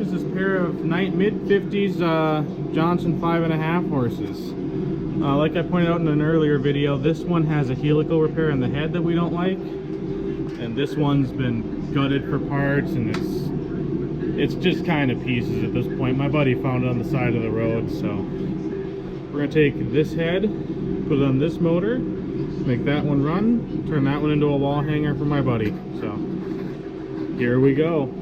is this pair of mid-50s Johnson 5.5 horses. Like I pointed out in an earlier video, this one has a helical repair in the head that we don't like, and this one's been gutted for parts, and it's just kind of pieces at this point. My buddy found it on the side of the road, so we're gonna take this head, put it on this motor, make that one run, turn that one into a wall hanger for my buddy. So here we go.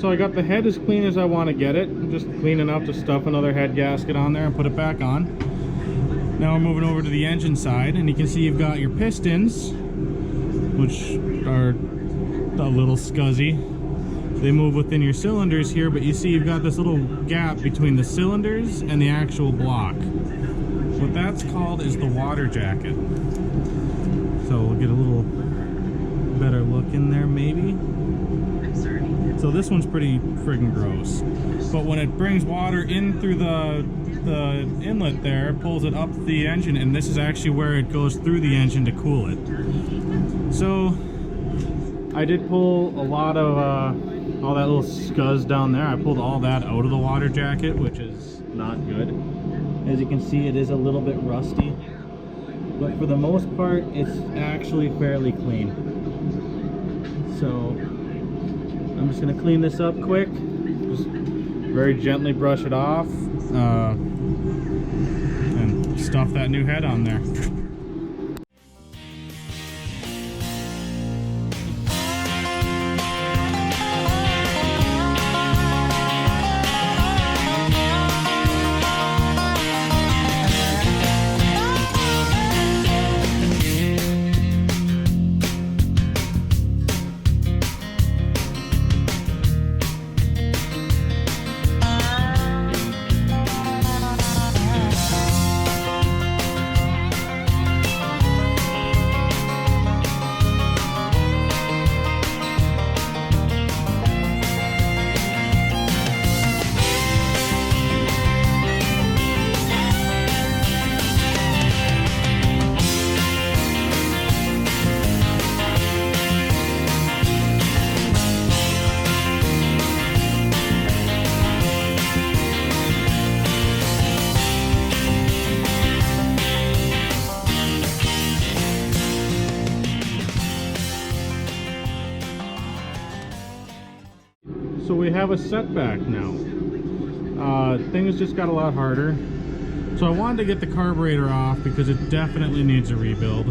So I got the head as clean as I want to get it. I'm just clean enough to stuff another head gasket on there and put it back on. Now we're moving over to the engine side, and you can see you've got your pistons, which are a little scuzzy. They move within your cylinders here, but you see you've got this little gap between the cylinders and the actual block. What that's called is the water jacket. So we'll get a little better look in there maybe. So this one's pretty friggin' gross. But when it brings water in through the inlet there, it pulls it up the engine, and this is actually where it goes through the engine to cool it. So I did pull a lot of all that little scuzz down there. I pulled all that out of the water jacket, which is not good. As you can see, it is a little bit rusty, but for the most part it's actually fairly clean. So I'm just going to clean this up quick, just very gently brush it off, and stuff that new head on there. So we have a setback now. Things just got a lot harder. So I wanted to get the carburetor off because it definitely needs a rebuild.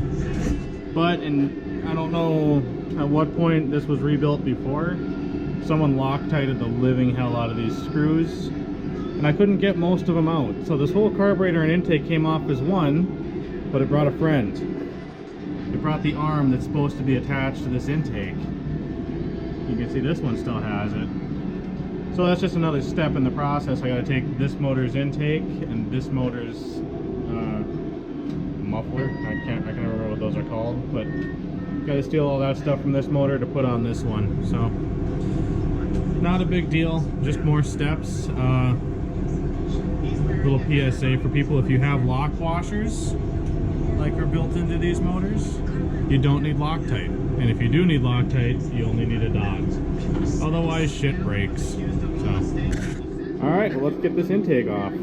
But, and I don't know at what point this was rebuilt before, someone Loctited the living hell out of these screws, and I couldn't get most of them out. So this whole carburetor and intake came off as one, but it brought a friend. It brought the arm that's supposed to be attached to this intake. You can see this one still has it. So that's just another step in the process. I got to take this motor's intake and this motor's muffler. I can never remember what those are called, but got to steal all that stuff from this motor to put on this one. So not a big deal, just more steps. Little PSA for people: if you have lock washers like are built into these motors, you don't need Loctite. And if you do need Loctite, you only need a dot. Otherwise, shit breaks. So, all right, well, let's get this intake off.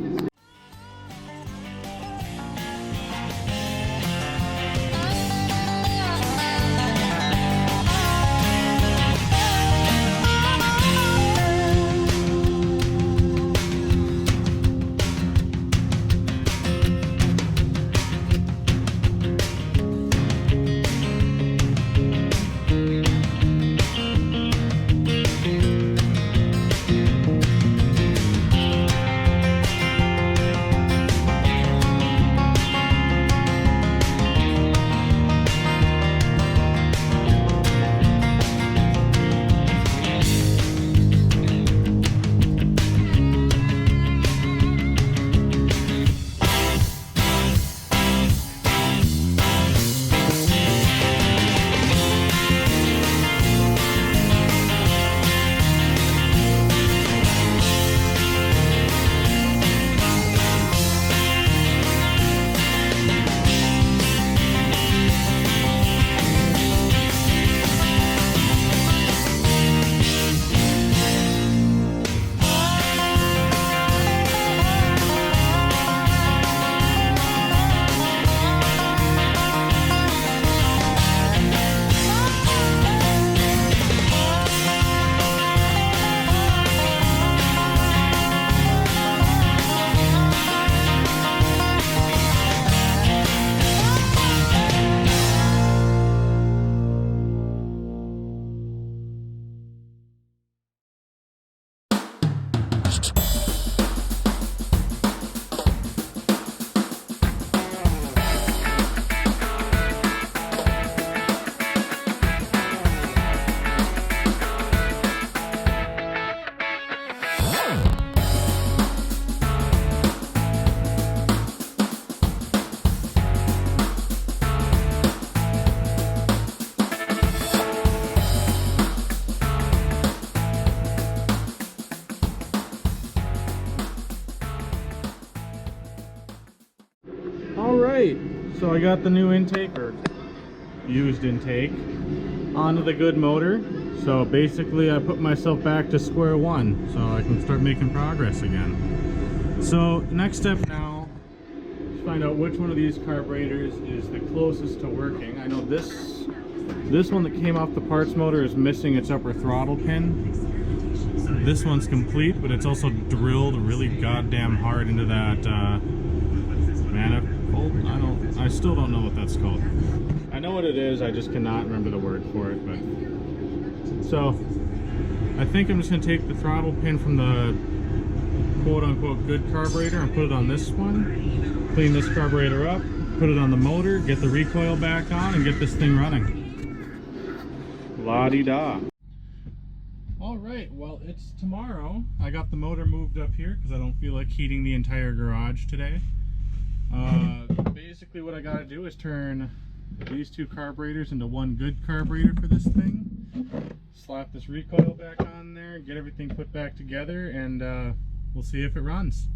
right, so I got the new intake, or used intake, onto the good motor. So basically I put myself back to square one so I can start making progress again. So next step now is find out which one of these carburetors is the closest to working. I know this one that came off the parts motor is missing its upper throttle pin. This one's complete, but it's also drilled really goddamn hard into that manifold. I still don't know what that's called. I know what it is, I just cannot remember the word for it. But so I think I'm just gonna take the throttle pin from the quote-unquote good carburetor and put it on this one, clean this carburetor up, put it on the motor, get the recoil back on, and get this thing running. La-di-da. Alright, well, it's tomorrow. I got the motor moved up here because I don't feel like heating the entire garage today. Basically what I gotta do is turn these two carburetors into one good carburetor for this thing. Slap this recoil back on there, get everything put back together, and we'll see if it runs.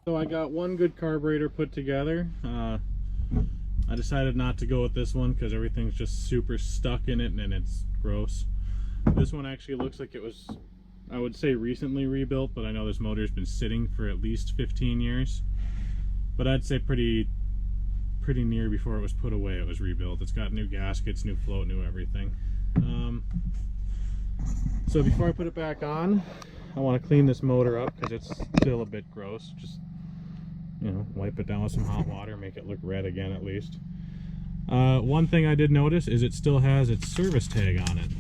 So I got one good carburetor put together. I decided not to go with this one because everything's just super stuck in it and it's gross. This one actually looks like it was, I would say, recently rebuilt, but I know this motor's been sitting for at least 15 years. But I'd say pretty near before it was put away it was rebuilt. It's got new gaskets, new float, new everything. So before I put it back on, I want to clean this motor up because it's still a bit gross. Just, you know, wipe it down with some hot water, make it look red again at least. One thing I did notice is it still has its service tag on it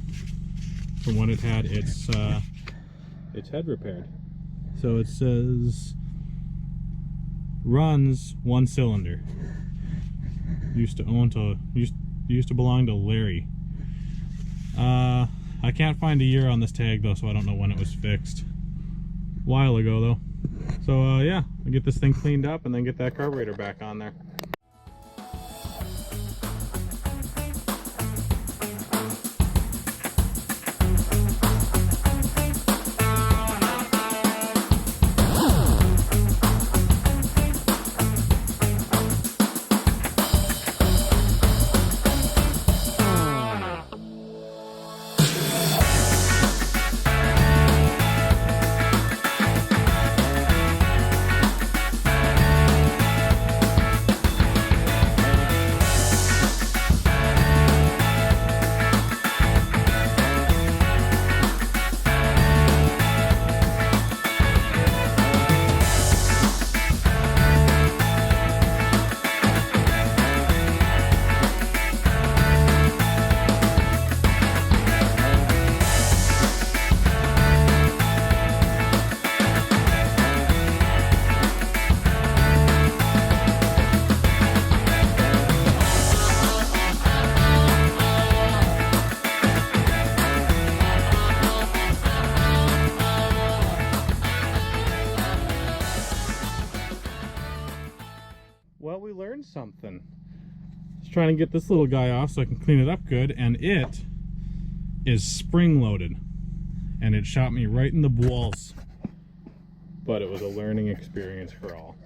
from when it had its head repaired. So it says runs 1 cylinder. Used to belong to Larry. I can't find a year on this tag though, so I don't know when it was fixed. A while ago though. So yeah, I'll get this thing cleaned up and then get that carburetor back on there. learned something. Just trying to get this little guy off so I can clean it up good, and it is spring loaded. And it shot me right in the balls. But it was a learning experience for all.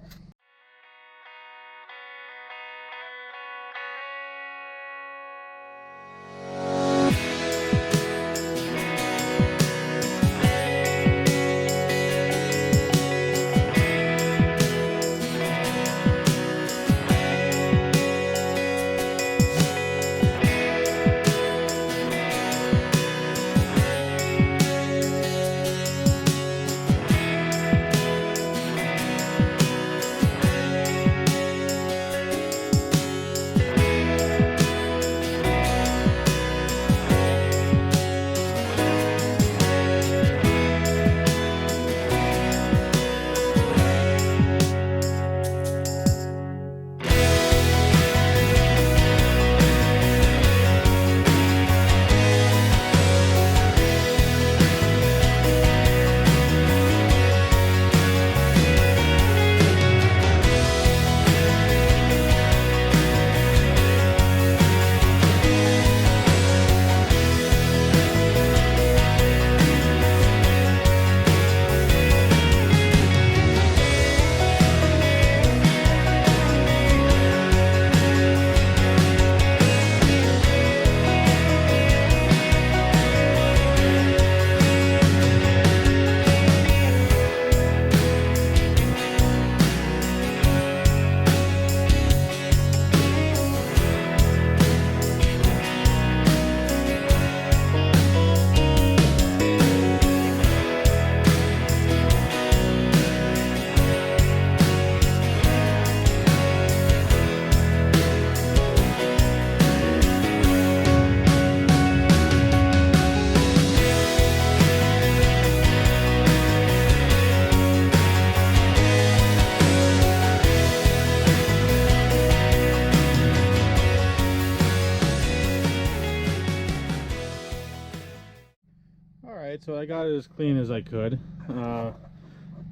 So I got it as clean as I could.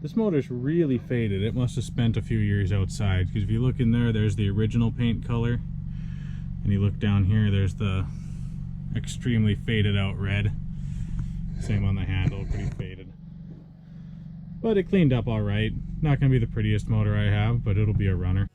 This motor's really faded. It must have spent a few years outside, because if you look in there, there's the original paint color, and you look down here, there's the extremely faded out red. Same on the handle, pretty faded. But it cleaned up all right. Not going to be the prettiest motor I have, but it'll be a runner.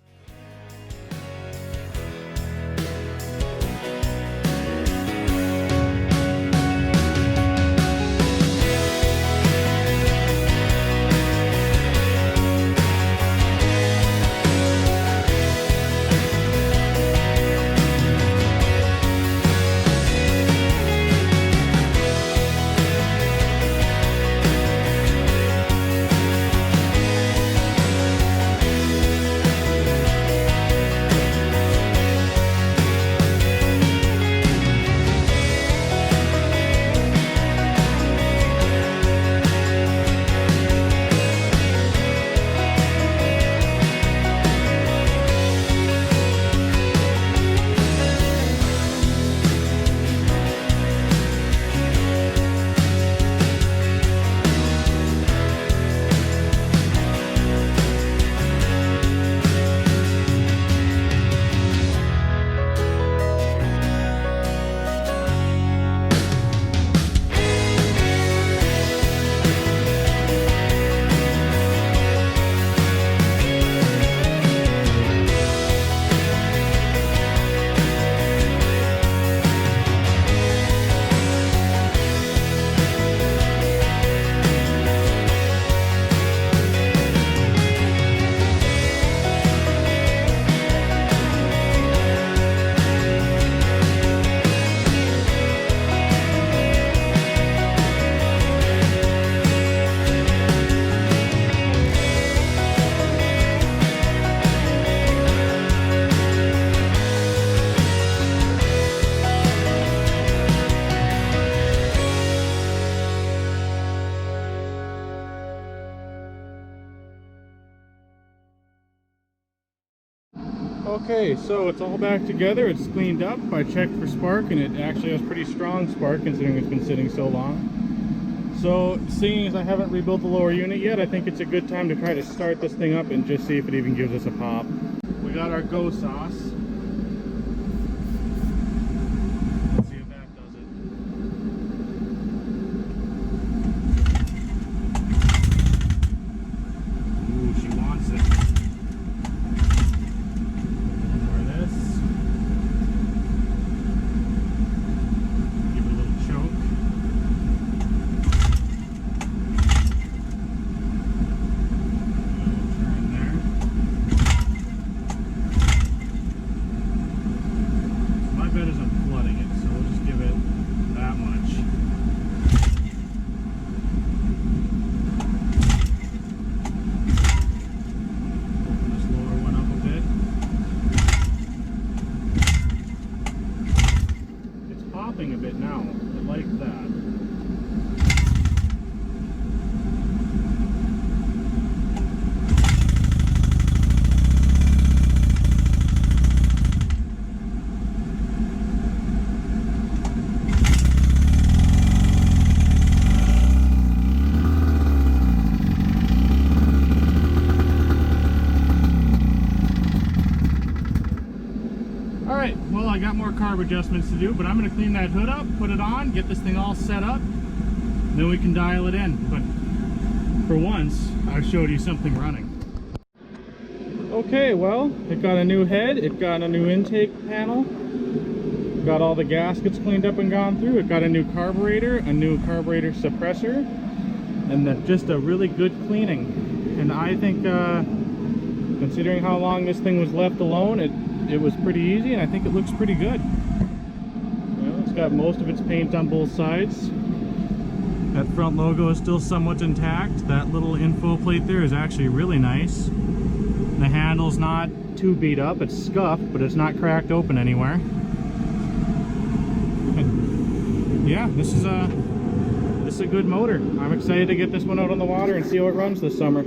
Okay, so it's all back together. It's cleaned up. I checked for spark, and it actually has pretty strong spark considering it's been sitting so long. So seeing as I haven't rebuilt the lower unit yet, I think it's a good time to try to start this thing up and just see if it even gives us a pop. We got our go sauce. Let's see if that does it. Ooh, she wants it. More of this. Give it a little choke. A bit now. I like that. Alright, well, I got more carb adjustments to do, but I'm going to clean that hood up, put it on, get this thing all set up, then we can dial it in. But for once, I've showed you something running. Okay, well, it got a new head, it got a new intake panel, got all the gaskets cleaned up and gone through, it got a new carburetor, a new carburetor suppressor, and just a really good cleaning. And I think, considering how long this thing was left alone, it was pretty easy, and I think it looks pretty good. Well, it's got most of its paint on both sides. That front logo is still somewhat intact. That little info plate there is actually really nice. The handle's not too beat up. It's scuffed, but it's not cracked open anywhere. And yeah, this is a good motor. I'm excited to get this one out on the water and see how it runs this summer.